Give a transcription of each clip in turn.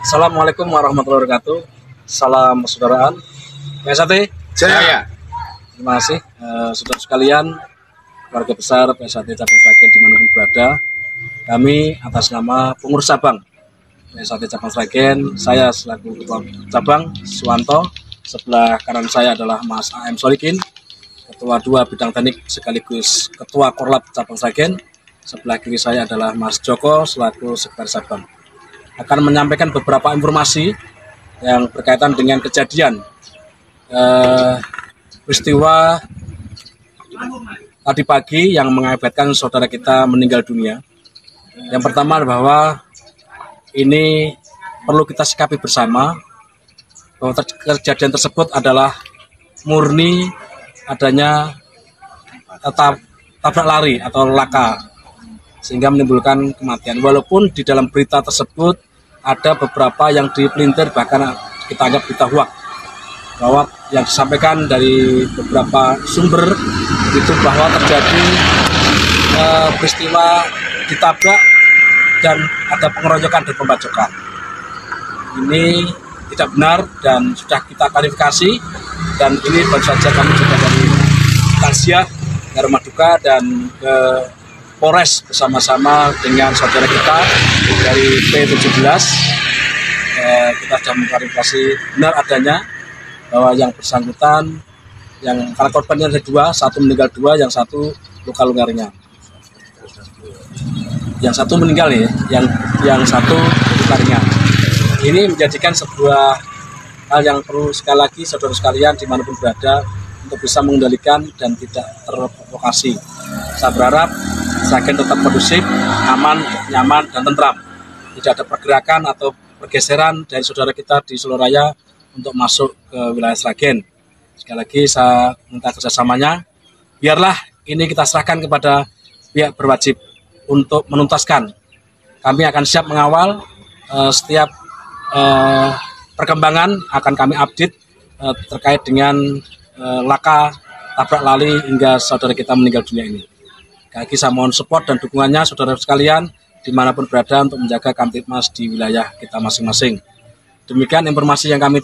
Assalamualaikum warahmatullahi wabarakatuh. Salam persaudaraan. PSAT Jaya. Terima kasih saudara sekalian, keluarga besar PSAT Cabang Sragen dimanapun berada. Kami atas nama pengurus cabang PSAT Cabang Sragen, saya selaku ketua cabang Suwanto, sebelah kanan saya adalah Mas AM Solikin, ketua 2 bidang teknik sekaligus ketua Korlap Cabang Sragen. Sebelah kiri saya adalah Mas Joko selaku sekretaris cabang. Akan menyampaikan beberapa informasi yang berkaitan dengan kejadian peristiwa tadi pagi yang mengakibatkan saudara kita meninggal dunia. Yang pertama bahwa ini perlu kita sikapi bersama bahwa kejadian tersebut adalah murni adanya tabrak lari atau laka sehingga menimbulkan kematian. Walaupun di dalam berita tersebut ada beberapa yang dipelintir, bahkan kita anggap berita hoax, bahwa yang disampaikan dari beberapa sumber itu bahwa terjadi peristiwa ditabrak dan ada pengeroyokan dan pembacokan. Ini tidak benar dan sudah kita klarifikasi, dan ini baru saja kami juga dari Tansiah, Rumah Duka dan Polres bersama-sama dengan saudara kita dari P17. Kita sudah mengklarifikasi benar adanya bahwa yang bersangkutan, yang karena korbannya ada 2, satu meninggal 2, yang satu luka-luka ringan. Yang satu meninggal ya, yang satu luka ringan. Ini menjadikan sebuah hal yang perlu sekali lagi saudara sekalian dimanapun berada untuk bisa mengendalikan dan tidak terprovokasi. Saya berharap Sragen tetap kondusif, aman, nyaman, dan tentram. Tidak ada pergerakan atau pergeseran dari saudara kita di seluruh raya untuk masuk ke wilayah Sragen. Sekali lagi saya minta kerjasamanya. Biarlah ini kita serahkan kepada pihak berwajib untuk menuntaskan. Kami akan siap mengawal setiap perkembangan, akan kami update terkait dengan laka tabrak lari hingga saudara kita meninggal dunia ini. Lagi saya mohon support dan dukungannya saudara sekalian dimanapun berada untuk menjaga Kamtibmas di wilayah kita masing-masing. Demikian informasi yang kami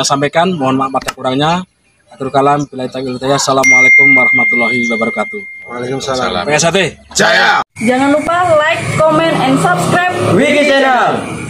sampaikan. Mohon maaf atas kurangnya. Akhirul kalam, billahi taufiq wal hidayah. Assalamualaikum warahmatullahi wabarakatuh. Waalaikumsalam. PSAT Jaya. Jangan lupa like, comment, and subscribe Wiki Channel.